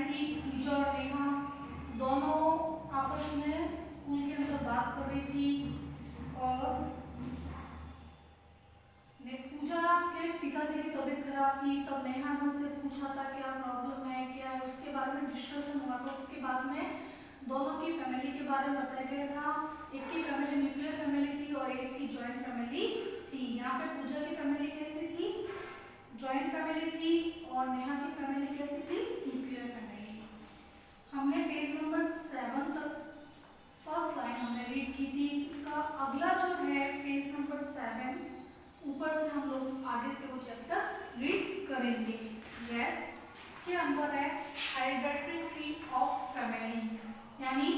थी पूजा और नेहा दोनों आपस में स्कूल के अंदर बात कर रही थी और ने पूजा के पिताजी की तबीयत खराब थी। तब नेहा ने उससे पूछा था क्या प्रॉब्लम है क्या है, उसके बारे में डिस्कशन हुआ था। उसके बाद में दोनों की फैमिली के बारे में बताया गया था। एक की फैमिली न्यूक्लियर फैमिली थी और एक की जॉइंट फैमिली थी। यहाँ पे पूजा की फैमिली कैसी थी, जॉइंट फैमिली थी और नेहा की फैमिली कैसी थी, न्यूक्लियर फैमिली। हमने पेज नंबर 7 तक फर्स्ट लाइन हमने रीड की थी। इसका अगला जो है पेज नंबर 7 ऊपर से हम लोग आगे से वो चैप्टर रीड करेंगे। यस, इसके अंदर है हेरिडिटरी ट्री ऑफ फैमिली, यानी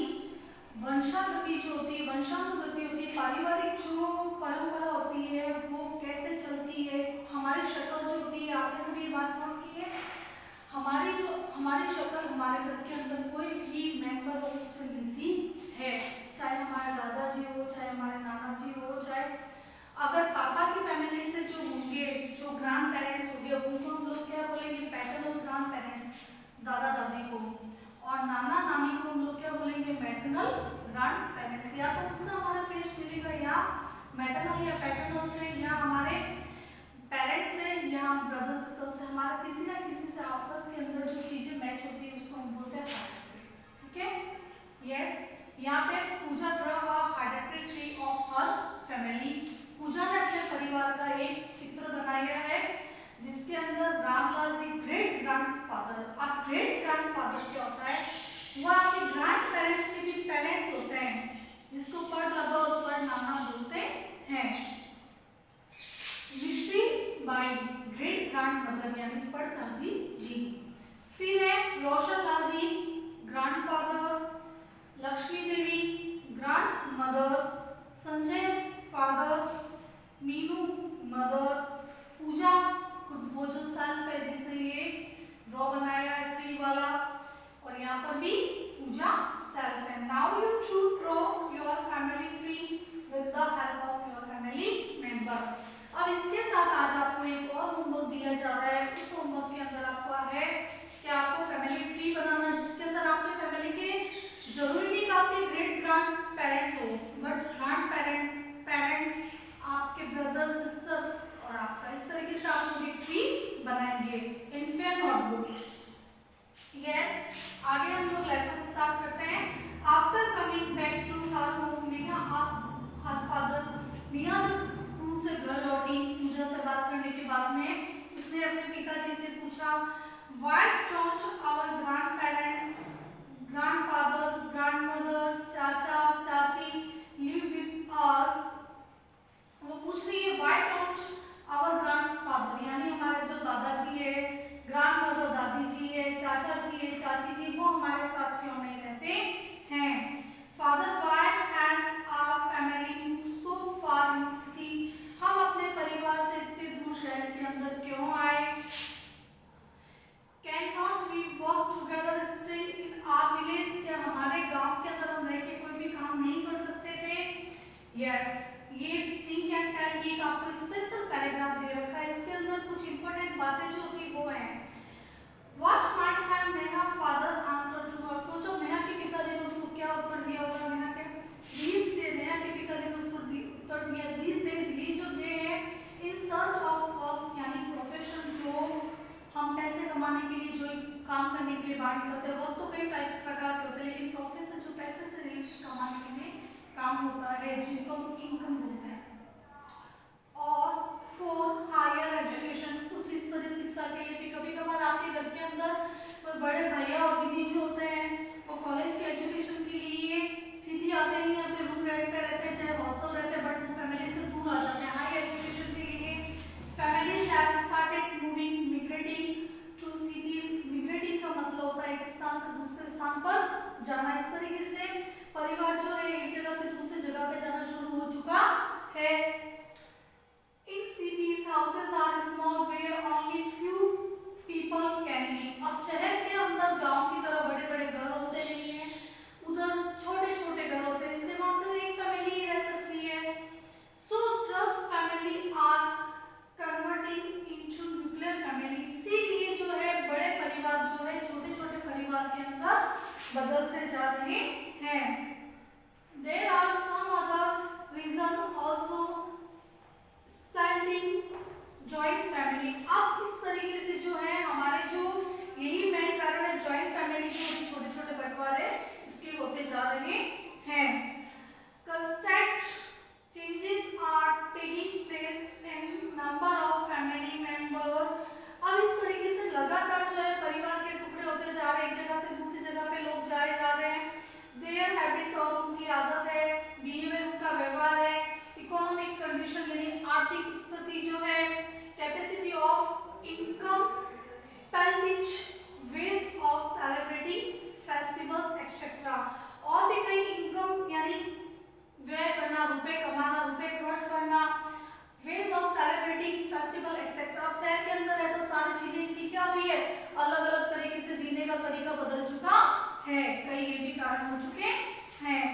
वंशागति जो होती है, वंशानुगति होती है, पारिवारिक जो परंपरा होती है वो कैसे चलती है। हमारी शक्ल जो होती है, आपने कभी ये बात नोट की है, हमारी शक्ल हमारे घर के अंदर कोई भी मेंबर उससे मिलती है, चाहे हमारे दादाजी हो, चाहे हमारे नाना जी हो, चाहे अगर पापा की फैमिली से जो होंगे, जो ग्रैंड पेरेंट्स होंगे, उनको हम लोग क्या बोलेंगे, पैटर्नल ग्रैंड पेरेंट्स, दादा दादी को, और नाना नानी को हम लोग क्या बोलेंगे, मैटरनल ग्रैंड पेरेंट्स। या तो उससे हमारा फेस मिलेगा या मैटरनल या पैटर्नल से, या हमारे पेरेंट्स से, या ब्रदर सिस्टर से, हमारा किसी ना किसी से आपस के अंदर जो चीजें मैच होती है उसको हम बोलते हैं। ठीक है, यस। यहाँ पे Pooja draw a hereditary tree of her family. Pooja ने अपने परिवार का एक चित्र बनाया है जिसके अंदर रामलाल जी ग्रेट ग्रैंडफादर, अब ग्रेट ग्रैंडफादर क्या होता है, वो आपके ग्रैंड पेरेंट्स के भी पेरेंट्स होते हैं, जिसको परदादा और परनाना बोलते हैं। मिश्री बाई ग्रेट ग्रैंडमदर यानी परदादी जी। फिर है Roshan Lal ji grandfather, Lakshmi Devi grandmother, Sanjay father, Meenu mother, Pooja खुद वो जो सेल्फ है जिसने ये ड्रॉ बनाया है ट्री वाला, और यहाँ पर भी पूजा सेल्फ है। Now you should draw your family tree with the help of your family member. अब इसके साथ आज आपको एक और होमवर्क दिया जा रहा है। उस होमवर्क के अंदर आपको है कि आपको फैमिली ट्री बनाना, जिसके अंदर आपके फैमिली के जरूरी नहीं कि आपके ग्रेट ग्रैंड पेरेंट हो, बट ग्रैंड पेरेंट्स, आपके ब्रदर सिस्टर और आपका, इस तरीके से आप लोग एक ट्री बनाएंगे इन फेयर नोटबुक। यस, आगे हम लोग लेसन स्टार्ट करते हैं। After coming back to her home, Neha asked her father. Neha जब स्कूल से घर लौटी, पूजा से बात करने के बाद में उसने अपने पिताजी से पूछा, why don't our grandparents, grandfather, grandmother, चाचा चाची लिव विद अस। वो पूछ रही है व्हाई डोंट आवर ग्रैंडफादर, यानी हमारे जो दादाजी है, ग्रैंडमदर दादी जी है, चाचा जी है, चाची जी, वो हमारे साथ क्यों नहीं रहते हैं। Father why has our family moved so far in city, हम अपने परिवार से इतने दूर शहर के अंदर क्यों आए। Can not we work together stay in our village, क्या हमारे गांव के अंदर हम रह के कोई भी काम नहीं कर सकते थे। यस, ये थिंक एंड टेल, ये आपको स्पेशल पैराग्राफ दे रखा है, इसके अंदर कुछ इंपॉर्टेंट बातें जो थी वो है। What might have Neha father answer to her, सोचो नेहा के पिताजी ने उसको क्या उत्तर दिया होगा। नेहा के पिताजी ने उसको उत्तर दिया, दीस डेज, ये जो डे है, इन सर्च ऑफ वर्क यानी प्रोफेशन, जो हम पैसे कमाने के लिए जो काम करने के लिए बाहर निकलते हैं। वर्क तो कई प्रकार के होते हैं, लेकिन प्रोफेशन जो पैसे से रिलेटेड कमाने के लिए काम होता है, जिनको इनकम बोलते हैं। और फॉर हायर एजुकेशन, उच्च स्तरीय शिक्षा के लिए भी कभी कभार आपके घर के अंदर कोई बड़े भैया और दीदी जो होते हैं वो कॉलेज के एजुकेशन के लिए सिटी आते नहीं आते, रूम रेंट पे रहते हैं, चाहे हॉस्टल रहते हैं, बट वो फैमिली से दूर आ जाते हैं। हाई एजुकेशन के लिए families have started moving, migrating to cities. Migrating का मतलब होता है एक स्थान से दूसरे स्थान पर जाना। इस तरीके से परिवार जो है एक जगह से दूसरी जगह पे जाना शुरू हो चुका है। आर्थिक स्थिति जो है, capacity of income, spending, waste of celebrity festivals etcetera. और भी कई इनकम यानी व्यय करना, रुपए कमाना, रुपए खर्च करना, ways of celebrating festival etcetera. अब शहर के अंदर है तो सारी चीजें इनकी क्या हुई है, अलग अलग तरीके से जीने का तरीका बदल चुका है, कई ये भी कारण हो चुके हैं।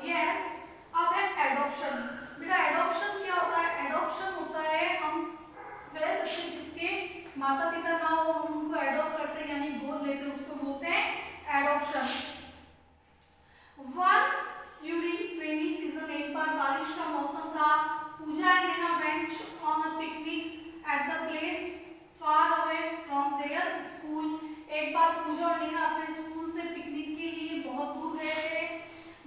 यस, अब है एडॉप्शन। बेटा एडॉप्शन क्या होता है? एडॉप्शन होता है हम वह बच्चे जिसके माता पिता ना हो, हम उनको एडॉप्ट करते हैं यानी गोद लेते हैं, उसको बोलते हैं adoption. Once during rainy season, एक बार बारिश का मौसम था, पूजा and Neha went on a picnic at the place far away from their school। एक बार पूजा और नेहा अपने स्कूल से पिकनिक के लिए बहुत दूर गए थे।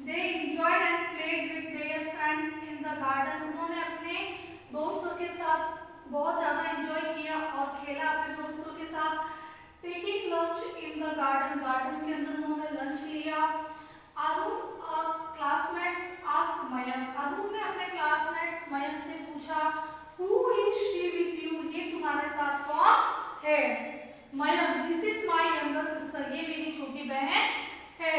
They enjoyed and played with their friends in the garden। उन्होंने अपने दोस्तों के साथ बहुत ज्यादा एंजॉय किया और खेला अपने दोस्तों के साथ। Taking lunch in the garden, garden के अंदर उन्होंने लंच लिया। अरुण क्लासमेट्स आस्क मयंक, अरुण ने अपने क्लासमेट्स मयंक से पूछा who is she with you, ये तुम्हारे साथ कौन है? Mayank, this is my younger sister, ये मेरी छोटी बहन है।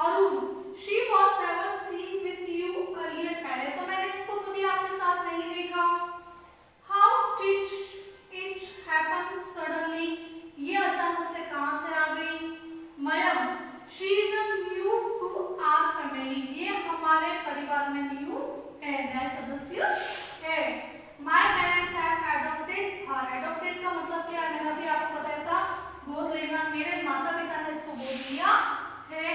Arun, she was never seen with you earlier, पहले तो मैंने इसको कभी आपके साथ नहीं देखा। How did it happen suddenly, ये अचानक से कहां से आ गई? Mayank, she is new to our family, ये हमारे परिवार में न्यू है, नया सदस्य है। My parents have adopted her, adopted का मतलब क्या है मैंने अभी आपको बताया था, गोद लेना। मेरे माता पिता ने इसको गोद लिया है।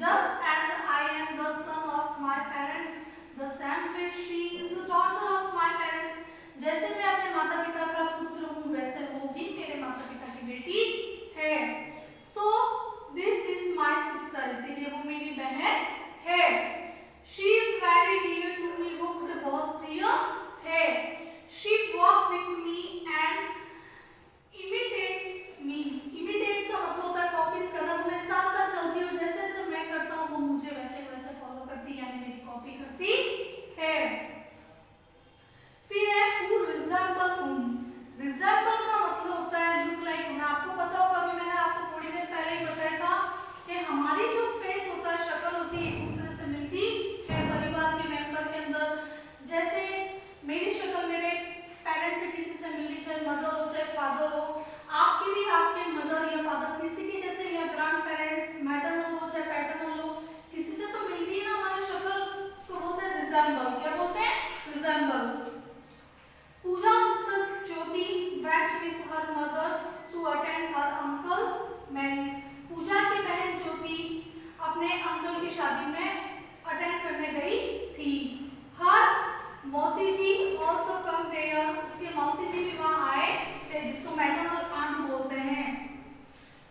Just as I am the son of my parents, the same way she is the daughter of my parents, जैसे मैं अपने माता पिता का पुत्र हूँ वैसे वो भी मेरे माता पिता की बेटी है। So this is my sister, इसीलिए वो मेरी बहन है। She is very dear to me, वो मुझे बहुत प्रिय है। She walk with me and imitates me, imitates का मतलब होता है कॉपीज करना, वो मेरे साथ साथ चलती है और जैसे जैसे मैं करता हूँ वो मुझे वैसे वैसे फॉलो करती है यानी मेरी कॉपी करती है। फिर है हु रिजेंबल whom, रिजेंबल का मतलब होता है लुक लाइक होना। आपको पता होगा, अभी मैंने आपको थोड़ी देर पहले ही बताया था कि हमारी जो फेस होता है, शक्ल होती है, एक दूसरे से मिलती है परिवार के मेंबर के अंदर। जैसे मेरी शक्ल मेरे पेरेंट्स से किसी से मिलती, चाहे मदर हो चाहे फादर हो, आपकी भी आपके मदर या फादर किसी के जैसे या ग्रैंड पेरेंट्स मैटरनल हो चाहे पैटर्नल हो, किसी से तो मिलती है ना हमारी शक्ल, उसको बोलते हैं रिजेंबल। क्या बोलते हैं? Resemble. Pooja sister Jyoti went with her mother to attend her uncle's marriage, Pooja की बहन ज्योति अपने अंकल की शादी में अटेंड करने गई थी। हर मौसी जी also come there, उसके मौसी जी भी वहाँ आए थे जिसको मैटरनल आंट बोलते हैं।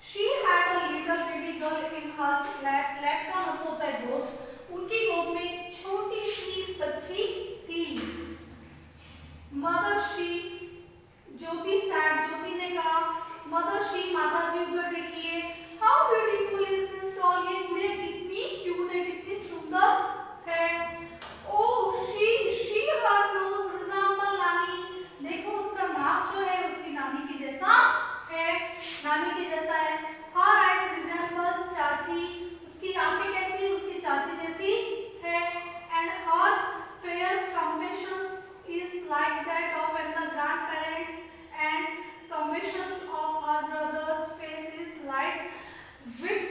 She had a little baby girl in her lap, lap का मतलब होता है गोद, उनकी गोद में छोटी सी बच्ची थी। मदर शी, ज्योति सैड, ज्योति ने कहा मदर शी, माता जी उधर देखिए, how beautiful is this doll, ये गुड़िया कितनी क्यूट है, कितनी सुंदर है। ओह शी हर नोज रिजेंबल नानी, देखो उसका नाक जो है उसकी नानी के जैसा है, नानी के जैसा है। हर आइज रिजेंबल चाची, उसकी आंखें कैसी है? उसकी चाची जैसी है। And her fair combinations is like that of the grandparents, and combinations of her brother's face is like wheat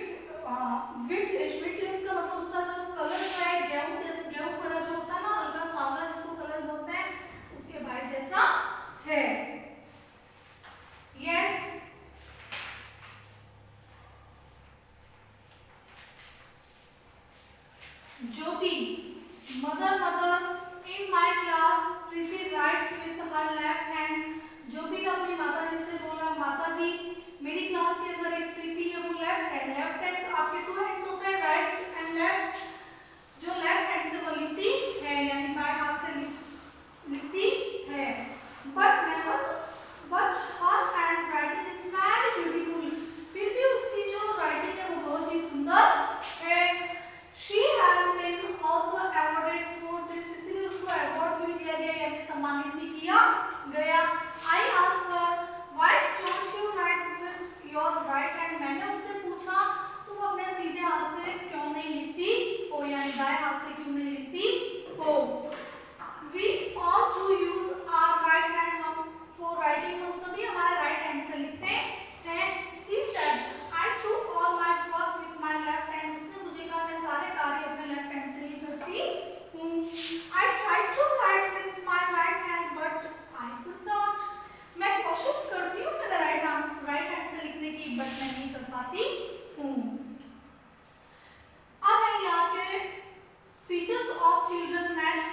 का मतलब होता है जो कलर है गेहूं जैसे, गेहूं कलर जो होता है ना हल्का सावला जिसको कलर बोलते हैं, उसके भाई जैसा है। Yes, Jyoti, mother in my class Preeti writes with her left hand, ज्योति ने अपनी माता जी से बोला माता जी मेरी क्लास के अंदर एक प्रीति है वो लेफ्ट हैंड, आपके टू हैंड्स होते हैं राइट एंड लेफ्ट, जो लेफ्ट हैंड से वो लिखती है यानी बाएं हाथ से लिखती है। But her hand writing is very beautiful, फिर भी उसकी जो राइटिंग है वो बहुत ही सुंदर है। She has been also awarded for this, इसलिए उसको अवार्ड भी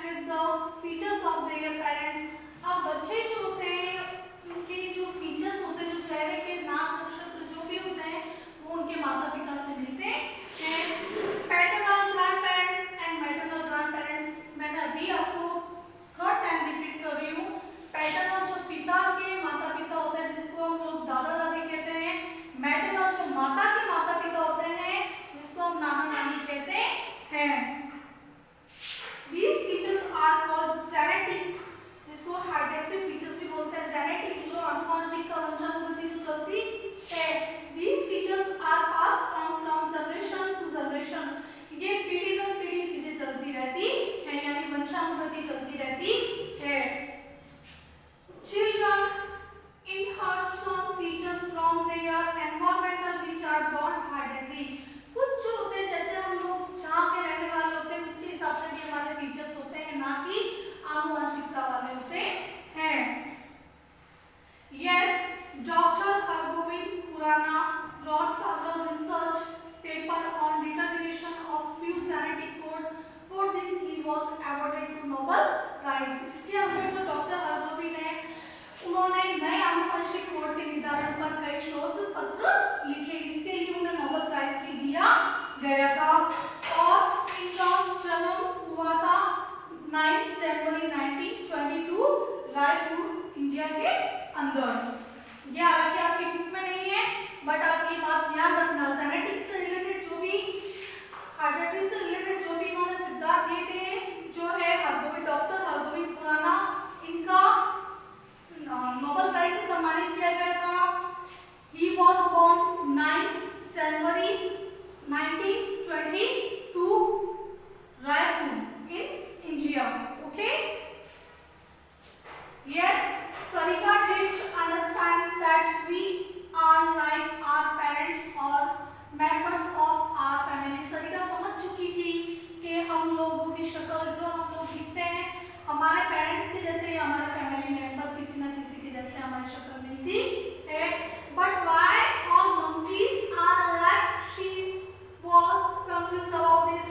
with the features of their parents. अब बच्चे जो होते हैं उनके जो फीचर्स होते हैं, जो चेहरे के नाक नक्षत्र जो भी होते हैं वो उनके माता पिता से मिलते हैं। Paternal grand parents and maternal grand parents, मैंने अभी आपको थर्ड टाइम रिपीट कर रही हूँ। पैटर्नल जो पिता के माता पिता होते हैं जिसको हम लोग दादा दादी कहते हैं, मैटरनल जो माता के माता पिता होते हैं जिसको हम नाना नानी कहते हैं। These features are called genetic, जिसको हेरिडिटरी फीचर्स भी बोलते हैं। जेनेटिक जो आनुवंशिकता वंशानुगति जो चलती है। These features are passed on from generation to generation, ये पीढ़ी दर पीढ़ी चीजें चलती रहती है, यानी वंशानुगति चलती रहती है। Children inherit some features from their environmental which are not hereditary, कुछ जो होते हैं जैसे हम लोग जहाँ के रहने वाले होते हैं उसके हिसाब से भी हमारे फीचर्स होते हैं, ना कि आनुवंशिकता वाले होते हैं। Yes, Dr. Hargobind Khurana wrote several research paper on determination of few genetic code. For this he was awarded to Nobel Prize. इसके अंदर जो डॉक्टर हरगोबिंद है उन्होंने नए आनुवंशिक कोड के निर्धारण पर कई शोध पत्र लिखे, इसके लिए उन्हें नोबेल प्राइज भी दिया गया था। और इनका जन्म हुआ था 9 जनवरी 1922 रायपुर इंडिया के अंदर। ये हालांकि आपकी बुक में नहीं है, बट आप ये बात ध्यान रखना, जेनेटिक्स से रिलेटेड जो भी, हेरिडिटरी से रिलेटेड जो भी इन्होंने सिद्धांत दिए थे, जो है डॉक्टर हरगोबिंद खुराना, इनका नोबेल प्राइज से सम्मानित किया गया था। He was born 9 January 1922 Raipur in India. Okay? Yes, Sarika did understand that we are like our parents or members of our family. Sarika समझ चुकी थी कि हम लोगों की शक्ल जो हम लोग दिखते हैं हमारे पेरेंट्स के जैसे या हमारे फैमिली मेंबर किसी न किसी के जैसे हमारी शक्ल मिलती है। But why all monkeys are like? She was confused about this.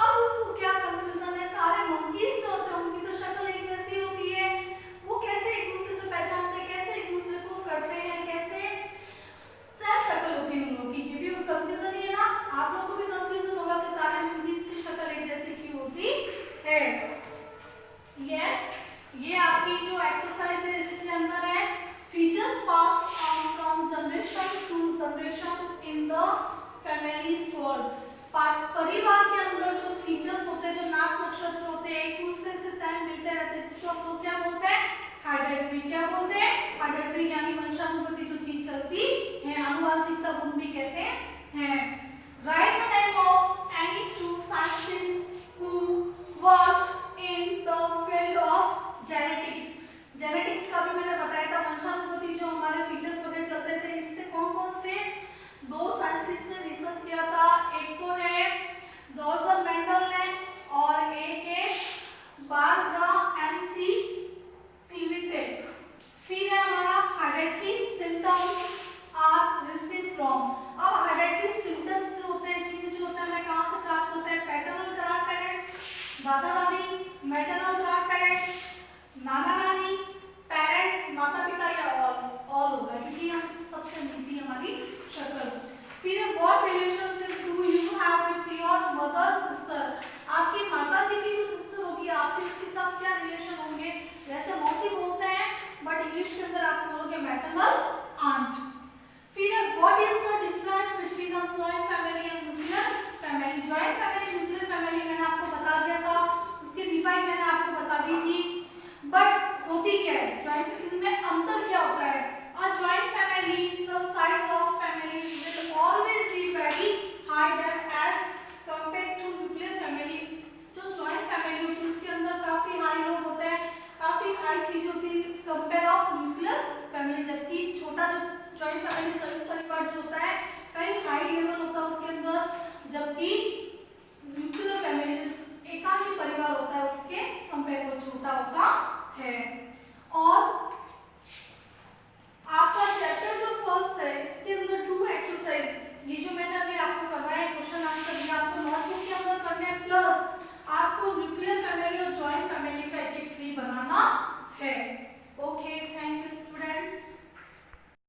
अब उसको क्या कंफ्यूजन है, सारे monkeys जो होते हैं उनकी तो शक्ल एक जैसी होती है, वो कैसे एक दूसरे से पहचानते हैं, कैसे एक दूसरे को करते हैं, कैसे सेम शक्ल होती है उन लोगों की, ये भी कंफ्यूजन ही है ना। आप लोगों को भी कंफ्यूजन होगा कि सारे monkeys की शक्ल एक जैसी क्यों होती है। Yes, ये आपकी जो एक्सरसाइज है इसके अंदर है features pass on from generation to generation in the family soul. परिवार के अंदर जो फीचर्स होते हैं, जो नाक नक्षत्र होते हैं, एक दूसरे से सेम मिलते रहते हैं, जिसको हम लोग क्या बोलते हैं, हेरिडिटरी। क्या बोलते हैं, हेरिडिटरी, यानी वंशानुगति जो चीज चलती है, आनुवंशिकता गुण भी कहते हैं। Right the name of any true scientist who worked in the field of genetics. Genetics का भी मैंने बताया था, वंशानुगति जो हमारे फीचर्स वगैरह चलते थे, इससे कौन कौन से दो साइंटिस्ट ने रिसर्च किया था, एक तो है जॉर्ज मेंडल ने और एक है बारबरा एमसी क्लिवेटेड। फिर है हमारा hereditary symptoms are receive from. अब हेरिडिटरी सिम्टम्स जो होते हैं, चिन्ह जो होते हैं, हमें कहाँ से प्राप्त होते हैं, पैटर्नल ग्रैंड पेरेंट्स, दादा दादी, मैटरनल ग्रैंड पेरेंट्स, नाना नानी, पेरेंट्स, माता पिता, या ऑल होगा, क्योंकि हम सबसे मिलती है हमारी शक्ल। फिर व्हाट रिलेशन